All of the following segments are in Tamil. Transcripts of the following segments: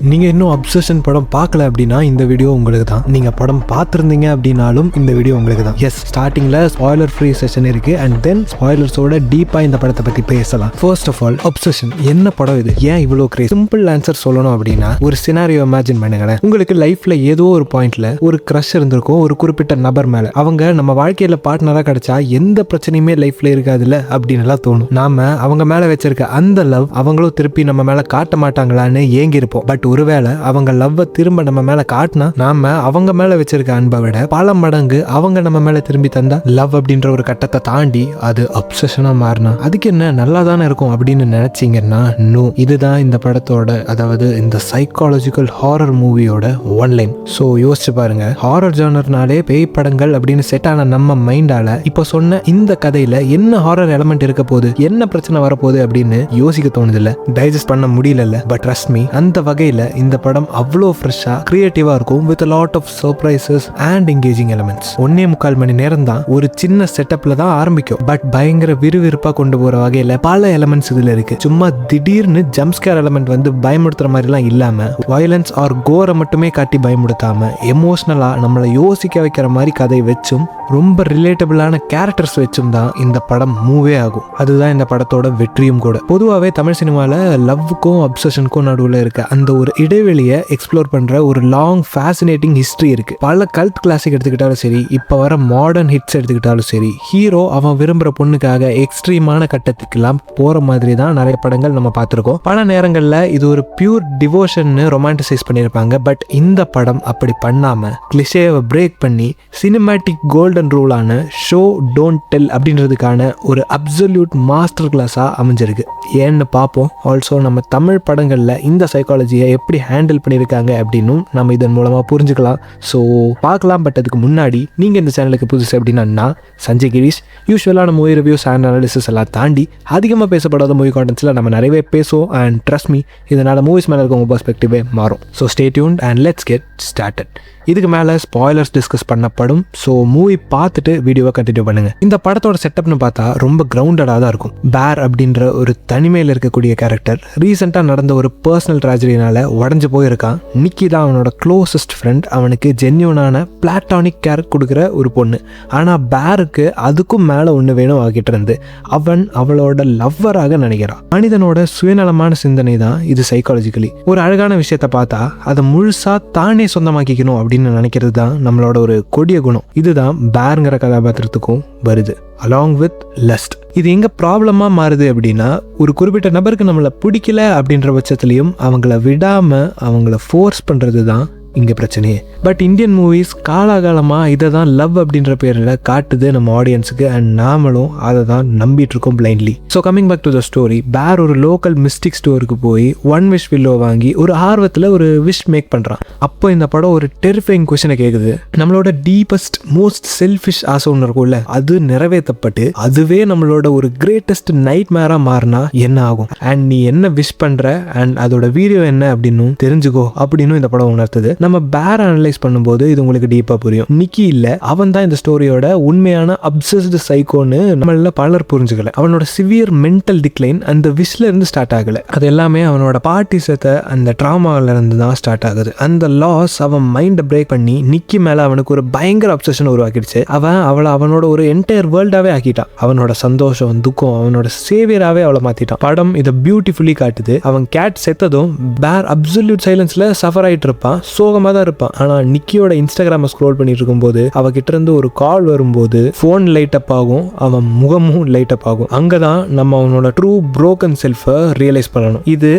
நீங்க இன்னும் அப்சஷன் படம் பார்க்கல அப்படின்னா இந்த வீடியோ உங்களுக்கு தான். நீங்க படம் பார்த்துருந்தீங்க அப்படின்னாலும் இந்த வீடியோ உங்களுக்கு தான். எஸ், ஸ்டார்டிங்ல ஸ்பாய்லர் ஃப்ரீ செஷன் இருக்கு அண்ட் தென் ஸ்பாய்லர்ஸோட டீப்பா இந்த படத்தை பத்தி பேசலாம். ஃபர்ஸ்ட் ஆஃப் ஆல், அப்சஷன் என்ன படம் இது? ஏன் இவ்வளோ கிரேஸ்? சிம்பிள் ஆன்சர் சொல்லணும் அப்படின்னா, ஒரு சினாரியோ இமேஜின் பண்ணுங்களேன். உங்களுக்கு லைஃப்ல ஏதோ ஒரு பாயிண்ட்ல ஒரு கிரஷ் இருந்திருக்கும் ஒரு குறிப்பிட்ட நபர் மேல. அவங்க நம்ம வாழ்க்கையில பார்ட்னரா கிடைச்சா எந்த பிரச்சனையுமே லைஃப்ல இருக்காதுல்ல அப்படின்னு எல்லாம் தோணும். நாம அவங்க மேல வச்சிருக்க அந்த லவ் அவங்களும் திருப்பி நம்ம மேல காட்ட மாட்டாங்களான்னு ஏங்கி இருப்போம். பட் ஒருவேளை அவங்க லவ்வை திரும்ப நம்ம மேல காட்டினா நாம அவங்க மேல வச்சிருக்க அன்பை விட பல மடங்கு அவங்க நம்ம மேல திரும்பி தந்தா லவ் அப்படின்ற ஒரு கட்டத்தை தாண்டி அது அப்சஷனா மாறினா அதுக்கு என்ன நல்லா தானே இருக்கும் அப்படின்னு நினைச்சீங்கன்னா நோ. இதுதான் இந்த படத்தோட, அதாவது இந்த சைக்காலஜிக்கல் ஹாரர் மூவியோட ஒன்லைன். ஸோ யோசிச்சு பாருங்க, ஹாரர் ஜானர்னாலே பேய் படங்கள் அப்படின்னு செட் ஆன நம்ம மைண்டால இப்போ சொன்ன இந்த கதையில என்ன ஹாரர் எலமெண்ட் இருக்க போகுது, என்ன பிரச்சனை வரப்போகுது அப்படின்னு யோசிக்க தோணுது இல்ல, டைஜஸ்ட் பண்ண முடியல. பட் ட்ரஸ்ட் மீ, அந்த வகையில இந்த படம் அவ்வளோ ஃப்ரெஷ்ஷா கிரியேட்டிவா இருக்கும் with lot of surprises and engaging elements. 1.25 மணி நேரம் தான், ஒரு சின்ன செட்டப்ல தான் ஆரம்பிக்கும். பட் பயங்கர விறுவிறுப்பா கொண்டு போற வகையில பல எலிமெண்ட்ஸ் இதுல இருக்கு. சும்மா திடீர்னு ஜம்ப்ஸ்கேர் எலிமெண்ட் வந்து பயமுடுத்துற மாதிரி எல்லாம் இல்லாம, வயலன்ஸ் ஆர் கோரை மட்டுமே காட்டி பயமுடுத்தாம எமோஷனலா நம்மளை யோசிக்க வைக்கிற மாதிரி கதை வச்சும் ரொம்ப ரிலேட்டபிளான கேரக்டர்ஸ் வச்சும் தான் இந்த படம் மூவே ஆகும். அதுதான் இந்த படத்தோட வெற்றியும் கூட. பொதுவாகவே தமிழ் சினிமாவில் லவ்வுக்கும் அப்சஷனுக்கும் நடுவில் இருக்க அந்த ஒரு இடைவெளியை எக்ஸ்ப்ளோர் பண்ற ஒரு லாங் ஃபேசினேட்டிங் ஹிஸ்ட்ரி இருக்கு. பல கல்ட் கிளாசிக் எடுத்துக்கிட்டாலும் சரி, இப்போ வர மாடர்ன் ஹிட்ஸ் எடுத்துக்கிட்டாலும் சரி, ஹீரோ அவன் விரும்புற பொண்ணுக்காக எக்ஸ்ட்ரீமான கட்டத்துக்கெல்லாம் போற மாதிரி தான் நிறைய படங்கள் நம்ம பார்த்துருக்கோம். பல நேரங்களில் இது ஒரு பியூர் டிவோஷன்னு ரொமான்டிசைஸ் பண்ணியிருப்பாங்க. பட் இந்த படம் அப்படி பண்ணாம கிளிஷேவை பிரேக் பண்ணி சினிமேட்டிக் கோல்டன் ரூலான ஷோ டோன்ட் டெல் அப்படின்றதுக்கான ஒரு அப்சல்யூட் மாஸ்டர் கிளாஸா அமைஞ்சிருக்கு. ஏன்னு பார்ப்போம். ஆல்சோ நம்ம தமிழ் படங்கள்ல இந்த சைக்காலஜியை எப்படி ஹேண்டில் பண்ணியிருக்காங்க அப்படின்னும் நம்ம இதன் மூலமா புரிஞ்சுக்கலாம். ஸோ பார்க்கலாம். பட் அதுக்கு முன்னாடி நீங்க இந்த சேனலுக்கு புதுசு அப்படின்னா நான் சஞ்சய் கிரீஷ். யூஸ்வலான மூவி ரிவ்யூஸ் அண்ட் அனாலிசிஸ் எல்லாம் தாண்டி அதிகமாக பேசப்படாத மூவி கான்டென்ட்ஸில் நம்ம நிறையவே பேசுவோம். அண்ட் ட்ரஸ்ட் மீ, இதனால் மூவிஸ் மேலே இருக்க உங்கள் பெர்ஸ்பெக்டிவே மாறும். So stay tuned and let's get started. இதுக்கு மேலே ஸ்பாய்லர்ஸ் டிஸ்கஸ் பண்ணப்படும். ஸோ மூவி பார்த்துட்டு வீடியோவை கண்டினியூ பண்ணுங்க. இந்த படத்தோட செட்டப்னு பார்த்தா ரொம்ப கிரவுண்டடாக தான் இருக்கும். பேர் அப்படின்ற ஒரு தனிமையில் இருக்கக்கூடிய கேரக்டர் ரீசெண்டாக நடந்த ஒரு பர்சனல் ட்ராஜடினால உடஞ்சு போயிருக்கான். நிக்கி தான் அவனோட க்ளோசஸ்ட் ஃப்ரெண்ட். அவனுக்கு ஜென்யூனான பிளாட்டானிக் கேர் கொடுக்குற ஒரு பொண்ணு. ஆனால் பேருக்கு அதுக்கும் மேலே ஒன்று வேணும் ஆகிட்டு இருந்து அவன் அவளோட லவ்வராக நினைக்கிறான். மனிதனோட சுயநலமான சிந்தனை தான் இது சைக்காலஜிக்கலி. ஒரு அழகான விஷயத்த பார்த்தா அதை முழுசா தானே சொந்தமாக்கிக்கணும் அப்படின்னு நினைக்கிறது தான் நம்மளோட ஒரு கொடிய குணம். இதுதான் பேருங்கிற கதாபாத்திரத்துக்கும் வருது, அலாங் வித் லஸ்ட். இது எங்க ப்ராப்ளமா மாறுது அப்படின்னா, ஒரு குறிப்பிட்ட நபருக்கு நம்மளை பிடிக்கல அப்படின்ற பட்சத்துலையும் அவங்கள விடாம அவங்கள ஃபோர்ஸ் பண்றது தான் இங்கே பிரச்சனையே. பட் இந்தியன் மூவிஸ் காலாகாலமாக இதை தான் லவ் அப்படின்ற பேரில் காட்டுது நம்ம ஆடியன்ஸுக்கு. அண்ட் நாமளும் அதை தான் நம்பிட்டு இருக்கோம் blindly. So coming back to the story, Bear ஒரு லோக்கல் மிஸ்டிக் ஸ்டோருக்கு போய் 1 விஷ் வில்லோ வாங்கி ஒரு ஆர்வத்தில் ஒரு விஷ் மேக் பண்ணுறான். அப்போ இந்த படம் ஒரு டெரிஃபைங் கொஸ்டினை கேட்குது. நம்மளோட டீப்பஸ்ட் மோஸ்ட் செல்ஃபிஷ் ஆசை ஒன்று இருக்கும்ல, அது நிறைவேற்றப்பட்டு அதுவே நம்மளோட ஒரு கிரேட்டஸ்ட் நைட் மேராக மாறினா என்ன ஆகும்? அண்ட் நீ என்ன விஷ் பண்ணுற அண்ட் அதோட வீடியோ என்ன அப்படின்னு தெரிஞ்சுக்கோ அப்படின்னு இந்த படம் உணர்த்துது. நம்ம பேர் அனலைஸ் பண்ணும்போது இது உங்களுக்கு டீப்பா புரியும். நிக்கி இல்ல, அவன் தான் இந்த ஸ்டோரியோட உண்மையான அப்சஸ்டு சைக்கோன்னு நம்மள பலர் புரிஞ்சுக்கல. அவனோட சிவியர் மென்டல் டிக்ளைன் அந்த விஷ்ல இருந்து ஸ்டார்ட் ஆகல. அது எல்லாமே அவனோட பார்ட்டி செத்த அந்த ட்ராமாவில இருந்து தான் ஸ்டார்ட் ஆகுது. அந்த லாஸ் அவன் மைண்டை பிரேக் பண்ணி நிக்கி மேல அவனுக்கு ஒரு பயங்கர அப்சஷன் உருவாக்கிடுச்சு. அவளை அவனோட ஒரு என்டையர் வேர்ல்டாவே ஆக்கிட்டான். அவனோட சந்தோஷம் துக்கம் அவனோட சேவியராகவே அவளை மாத்திட்டான். படம் இதை பியூட்டிஃபுல்லி காட்டுது. அவன் கேட் செத்ததும் பேர் அப்சல்யூட் சைலன்ஸ்ல சஃபர் ஆயிட்டு இருப்பான், சோகமாக தான் இருப்பான். ஆனால் நிக்கியோட இன்ஸ்டாகிராமை ஸ்க்ரோல் பண்ணிட்டு இருக்கும்போது அவகிட்ட இருந்து ஒரு கால் வரும்போது ஃபோன் லைட் அப் ஆகும், அவன் முகமும் லைட் அப் ஆகும். அங்கதான் நம்ம அவனோட ட்ரூ புரோக்கன் செல்ஃபை ரியலைஸ் பண்ணணும். இது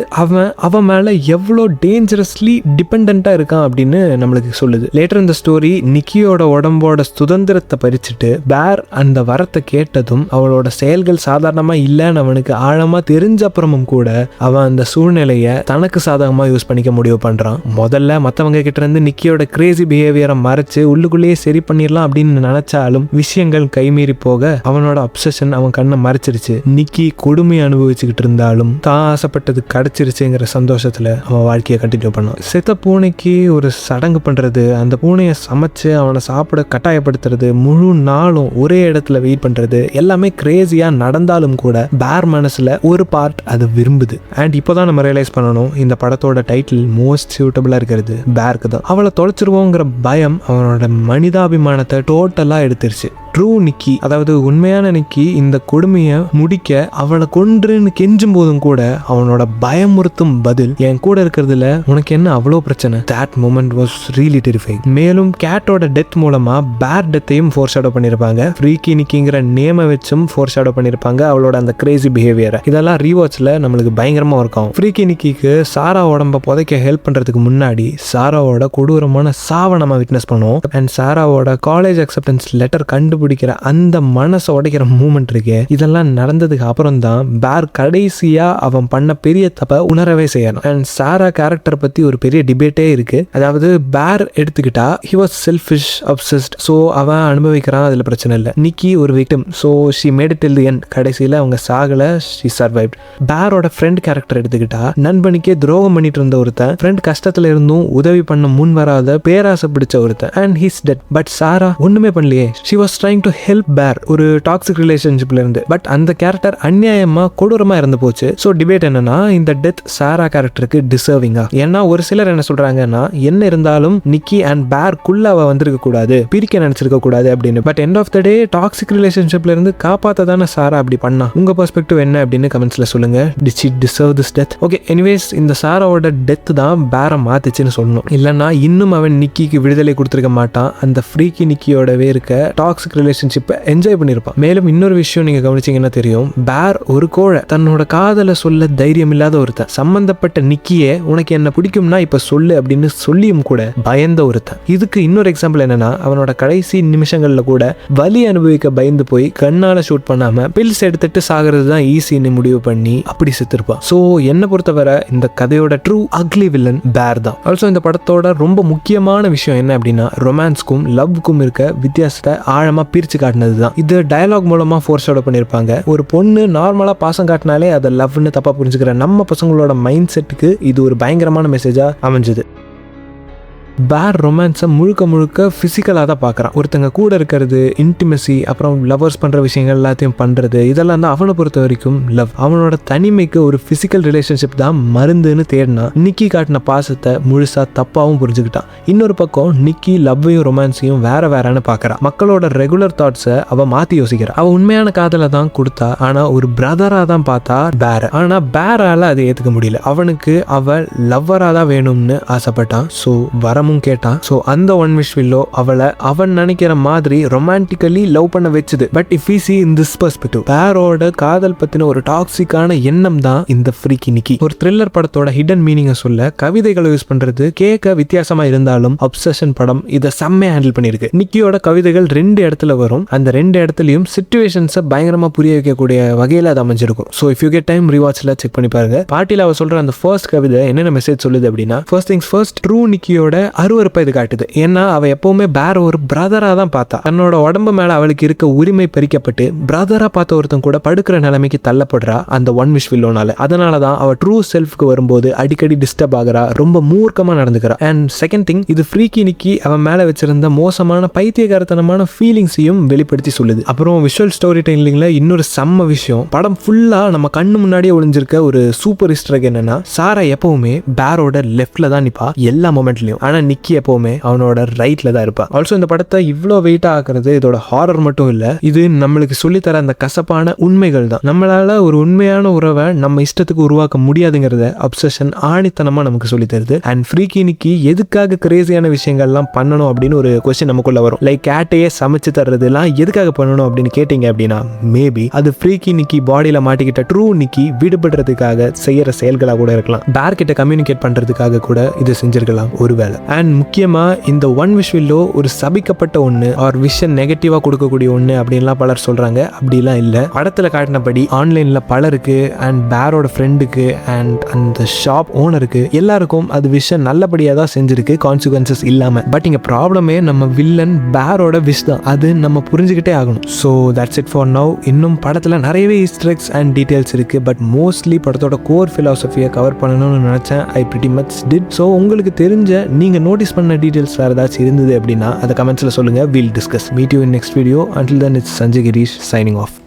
அவன் மேல எவ்வளோ டேஞ்சரஸ்லி டிபெண்டா இருக்கான் அப்படின்னு நம்மளுக்கு சொல்லுது. லேட்டர் இந்த ஸ்டோரி நிக்கியோட உடம்போட சுதந்திரத்தை பறிச்சுட்டு பேர் அந்த வரத்தை கேட்டதும் அவளோட செயல்கள் சாதாரணமா இல்லைன்னு அவனுக்கு ஆழமா தெரிஞ்ச அப்புறமும் கூட அவன் அந்த சூழ்நிலையை தனக்கு சாதகமா யூஸ் பண்ணிக்க முடிவு பண்றான். முதல்ல மற்றவங்க கிட்ட இருந்து நிக்கியோட கிரேசி பிஹேவியரை மறைச்சு உள்ளுக்குள்ளேயே சரி பண்ணிடலாம் அப்படின்னு நினைச்சாலும் விஷயங்கள் கைமீறி போக அவனோட அப்சஷன் அவன் கண்ணை மறைச்சிருச்சு. நிக்கி கொடுமை அனுபவிச்சுக்கிட்டு இருந்தாலும் தான் ஆசைப்பட்டது கிடைச்சிருச்சுங்கிற சந்தோஷத்துல அவன் வாழ்க்கையை கண்டினியூ பண்ணான். செத்த பூனைக்கு ஒரு சடங்கு பண்றது, அந்த பூனையை சமைச்சு அவனை சாப்பிட கட்டாயப்படுத்துறது, முழு நாளும் ஒரே இடத்துல வெயிட் பண்றது எல்லாமே கிரேசியா நடந்தாலும் கூட பேர் மனசுல ஒரு பார்ட் அது விரும்புது. அண்ட் இப்போதான் நம்ம ரியலைஸ் பண்ணணும், இந்த படத்தோட டைட்டில் மோஸ்ட் சூட்டபிளா இருக்கிறது பேருக்கு தான். அவளை தொலைச்சிருவோங்கிற பயம் அவனோட மனிதாபிமானத்தை டோட்டலா எடுத்துருச்சு. ட்ரூ நிக்கி, அதாவது உண்மையான நிக்கி இந்த கொடுமையை முடிக்க அவளை கொன்றுன்னு கெஞ்சும் போதும் கூட அவனோட பயமுறுத்தும் பதில் என் கூட இருக்கிறதுல உனக்கு என்ன அவ்வளோ பிரச்சனை. That moment was really terrifying. மேலும் கேட்டோட டெத் மூலமா பேர் டெத்தையும் ஃபோர் ஷேடோ பண்ணிருப்பாங்க. ஃப்ரீக்கி நிக்கிங்கிற நேமை வச்சும் ஃபோர் ஷேடோ பண்ணிருப்பாங்க அவளோட அந்த கிரேசி பிஹேவியரை. இதெல்லாம் ரீவாட்ச்ல நம்மளுக்கு பயங்கரமா இருக்கும். ஃப்ரீக்கி நிக்கிக்கு சாரா உடம்ப புதைக்க ஹெல்ப் பண்றதுக்கு முன்னாடி சாராவோட கொடூரமான சாவை நம்ம விட்னஸ் பண்ணுவோம். அண்ட் சாராவோட காலேஜ் அக்செப்டன்ஸ் லெட்டர் கண்டுபிடிக்கிற அந்த மனசை உடைக்கிற மூமெண்ட் இருக்கு. இதெல்லாம் நடந்ததுக்கு அப்புறம் தான் பேர் கடைசியா அவன் பண்ண பெரிய தப்ப உணரவே செய்யணும். அண்ட் சாரா கேரக்டர் பத்தி ஒரு பெரிய டிபேட்டே இருக்கு. அதாவது பேர் எடுத்துக்கிட்டா he was selfish, obsessed, so அவன் அனுபவிக்கிறான், அதுல பிரச்சனை இல்லை. நிக்கி ஒரு victim, so she made it till the end. கடைசியில அவங்க சாகல, she survived. பேரோட ஃப்ரெண்ட் கேரக்டர் எடுத்துக்கிட்டா நண்பனுக்கே துரோகம் பண்ணிட்டு இருந்த ஒருத்தன், ஃப்ரெண்ட் கஷ்டத்துல இருந்தும் உதவி பண்ண முன் வராத பேராசை பிடிச்ச ஒருத்தன், and he's dead. பட் சாரா ஒண்ணுமே பண்ணலையே. she was trying to help பேர் ஒரு டாக்ஸிக் ரிலேஷன்ஷிப்ல இருந்து. பட் அந்த கேரக்டர் அநியாயமா கொடூரமா இறந்து போச்சு. ஸோ டிபேட் என்னன்னா, இந்த டெத் சாரா கேரக்டருக்கு டிசர்விங்கா? ஏன்னா ஒரு சிலர் என்ன சொல்றாங்கன்னா, என்ன இருந்தாலும் நிக்கி அண்ட் பேர்க்குள்ள அவ வந்திருக்க கூடாது, பிரிக்க நினைச்சிருக்க கூடாது அப்படின்னு. But end of the day toxic ரிலேஷன்ஷிப்ல இருந்து காப்பாத்த தானே சாரா அப்படி பண்ணா. உங்க பெர்ஸ்பெக்டிவ் என்ன அப்படின்னு கமெண்ட்ஸ்ல சொல்லுங்க. Did she deserve this death? Okay, anyways இந்த சாராவோட டெத் தான் பேரை மாத்துச்சுன்னு சொல்லணும். இல்லைன்னா இன்னும் அவன் நிக்கிக்கு விடுதலை கொடுத்துருக்க மாட்டான். அந்த ஃப்ரீக்கி நிக்கியோடவே இருக்க டாக்ஸிக் ரிலேஷன்ஷிப்பை என்ஜாய் பண்ணியிருப்பான். மேலும் இன்னொரு விஷயம் நீங்க கவனிச்சீங்கன்னா தெரியும், பேர் ஒரு கோழை, தன்னோட காதலை சொல்ல தைரியம் இல்லாத ஒருத்தன். சம்பந்தப்பட்ட நிக்கியே உனக்கு என்ன பிடிக்கும்னா இப்ப சொல்லு அப்படின்னு சொல்லியும் கூட பயந்த ஒருத்தன். இதுக்கு இன்னொரு எக்ஸாம்பிள் என்னன்னா, அவனோட கடைசி நிமிஷங்கள்ல கூட வலி அனுபவிக்க பயந்து போய் கண்ணால ஷூட் பண்ணாம பில்ஸ் எடுத்துட்டு சாகிறது தான் ஈஸின்னு முடிவு பண்ணி அப்படி செத்துருப்பான். ஸோ என்ன பொறுத்தவரை இந்த கதையோட ட்ரூ அக்லி வில்லன் பேர் தான். ஆல்சோ இந்த படத்தோட ரொம்ப முக்கியமான விஷயம் என்ன அப்படின்னா, ரொமான்ஸ்க்கும் லவ்க்கும் இருக்க வித்தியாசத்தை ஆழமா பிரிச்சு காட்டினது தான். இது டயலாக் மூலமா ஃபோர்ஸ் அவுட் பண்ணிருப்பாங்க. ஒரு பொண்ணு நார்மலா பாசம் காட்டினாலே அதை லவ்னு தப்பா புரிஞ்சுக்கிற நம்ம பசங்களோட மைண்ட் செட்டுக்கு இது ஒரு பயங்கரமான மெசேஜா அமைஞ்சது. பேர் ரொமான்ஸை முழுக்க முழுக்க ஃபிசிக்கலாக தான் பார்க்குறான். ஒருத்தங்க கூட இருக்கிறது, இன்டிமெசி, அப்புறம் லவர்ஸ் பண்ணுற விஷயங்கள் எல்லாத்தையும் பண்ணுறது, இதெல்லாம் தான் அவனை பொறுத்த வரைக்கும் லவ். அவனோட தனிமைக்கு ஒரு ஃபிசிக்கல் ரிலேஷன்ஷிப் தான் மருந்துன்னு தேடினா நிக்கி காட்டின பாசத்தை முழுசாக தப்பாகவும் புரிஞ்சுக்கிட்டான். இன்னொரு பக்கம் நிக்கி லவ்வையும் ரொமான்ஸையும் வேற வேறன்னு பார்க்குறான். மக்களோட ரெகுலர் தாட்ஸை அவள் மாற்றி யோசிக்கிறான். அவள் உண்மையான காதலை தான் கொடுத்தா, ஆனால் ஒரு பிரதராக தான் பார்த்தா பேரை. ஆனால் பேரால் அதை ஏற்றுக்க முடியல. அவனுக்கு அவள் லவ்வராக தான் வேணும்னு ஆசைப்பட்டான். ஸோ வரமும் கேட்டான். சோ அந்த ஒன் விஷ் வில்லோ அவளை அவன் நினைக்கிற மாதிரி ரொமான்டிக்கலி லவ் பண்ண வச்சுது. But if we see in this perspective, பேரோட காதல் பத்தின ஒரு டாக்ஸிக்கான எண்ணம் தான் இந்த ஃப்ரீக்கி நிக்கி. ஒரு த்ரில்லர் படத்தோட ஹிடன் மீனிங்கை சொல்ல கவிதைகளை யூஸ் பண்றது கேட்க வித்தியாசமா இருந்தாலும் அப்சஷன் படம் இதை செம்மையா ஹேண்டில் பண்ணிருக்கு. நிக்கியோட கவிதைகள் 2 இடத்துல வரும். அந்த 2 இடத்துலயும் சிச்சுவேஷன்ஸை பயங்கரமா புரிய வைக்கக்கூடிய வகையில அது அமைஞ்சிருக்கும். So if you get time ரிவாட்ச்ல செக் பண்ணி பாருங்க. பாட்டில அவ சொல்ற அந்த ஃபர்ஸ்ட் கவிதை என்னென்ன மெசேஜ் சொல்லுது அப்படின்னா, ஃபர்ஸ்ட் திங்ஸ் ஃபர்ஸ்ட், ட்ரூ நிக்கியோட அருவருப்பை இது காட்டுது. ஏன்னா அவ எப்பவுமே பேர் ஒரு பிரதரா தான் பார்த்தா. தன்னோட உடம்பு மேல அவளுக்கு இருக்க உரிமை பறிக்கப்பட்டு பிரதரா பார்த்த ஒருத்தன் கூட படுக்கிற நிலைமைக்கு தள்ளப்படுறா அந்த ஒன் விஷ் வில்லோனால. அதனாலதான் அவ ட்ரூ செல்ஃப்க்கு வரும்போது அடிக்கடி டிஸ்டர்ப் ஆகிறா, ரொம்ப மூர்க்கமா நடந்துக்கிறா. அண்ட் செகண்ட் திங், இது ஃப்ரீக்கி நிக்கி அவன் மேல வச்சிருந்த மோசமான பைத்தியகாரத்தனமான ஃபீலிங்ஸையும் வெளிப்படுத்தி சொல்லுது. அப்புறம் விஷுவல் ஸ்டோரி டெல்லிங்ல இன்னொரு செம்ம விஷயம், படம் ஃபுல்லா நம்ம கண்ணு முன்னாடியே ஒளிஞ்சிருக்க ஒரு சூப்பர் ஹிஸ்டர் என்னன்னா, சாரா எப்பவுமே பேரோட லெஃப்ட்ல தான் நிப்பா எல்லா மொமெண்ட்லயும். ஆனா நிக்கி எப்பவுமே அவனோட ரைட்ல தான் இருப்பா. ஆல்சோ இந்த படத்தை இவ்வளோ வெயிட்டா ஆக்குறது இதோட ஹாரர் மட்டும் இல்ல, இது நம்மளுக்கு சொல்லித்தர அந்த கசப்பான உண்மைகள் தான். நம்மளால ஒரு உண்மையான உறவை நம்ம இஷ்டத்துக்கு உருவாக்க முடியாதுங்கிறத அப்சஷன் ஆணித்தனமா நமக்கு சொல்லி தருது. அண்ட் ஃப்ரீக்கி நிக்கி எதுக்காக கிரேசியான விஷயங்கள்லாம் பண்ணணும் அப்படின்னு ஒரு கொஸ்டின் நமக்குள்ள வரும். லைக் கேட்டையே சமைச்சு தர்றது எல்லாம் எதுக்காக பண்ணணும் அப்படின்னு கேட்டீங்க அப்படின்னா, மேபி அது ஃப்ரீக்கி நிக்கி பாடியில மாட்டிக்கிட்ட ட்ரூ நிக்கி விடுபடுறதுக்காக செய்யற செயல்களா கூட இருக்கலாம். பேர் கிட்ட கம்யூனிகேட் பண்றதுக்காக கூட இது செஞ்சிருக்கலாம் ஒருவேளை. அண்ட் முக்கியமாக இந்த ஒன் விஷ் வில்லோ ஒரு சபிக்கப்பட்ட ஒன்று ஆர் விஷன் நெகட்டிவாக கொடுக்கக்கூடிய ஒன்று அப்படின்லாம் பலர் சொல்கிறாங்க. அப்படிலாம் இல்லை. படத்தில் காட்டினபடி ஆன்லைனில் பலருக்கு அண்ட் பேரோட ஃப்ரெண்டுக்கு அண்ட் அந்த ஷாப் ஓனருக்கு எல்லாருக்கும் அது விஷன் நல்லபடியாக தான் செஞ்சிருக்கு, கான்சிக்வன்சஸ் இல்லாமல். பட் இங்கே ப்ராப்ளமே நம்ம வில்லன் பேரோட விஷ் தான். அது நம்ம புரிஞ்சுக்கிட்டே ஆகணும். So that's it for now. இன்னும் படத்தில் நிறையவே ஈஸ்டர் எக்ஸ் அண்ட் டீட்டெயில்ஸ் இருக்குது. பட் மோஸ்ட்லி படத்தோட கோர் ஃபிலாசபியை கவர் பண்ணணும்னு நினச்சேன். ஐ பிரிட்டி மச் டிட். ஸோ உங்களுக்கு தெரிஞ்ச நீங்கள் நோட்டீஸ் பண்ண டீட்டெயில்ஸ் வேறு ஏதாச்சும் இருந்தது அப்படின்னா அதை கமெண்ட்ஸில் சொல்லுங்கள். Will discuss. Meet you in next video. Until then, it's Sanjay Girish signing off.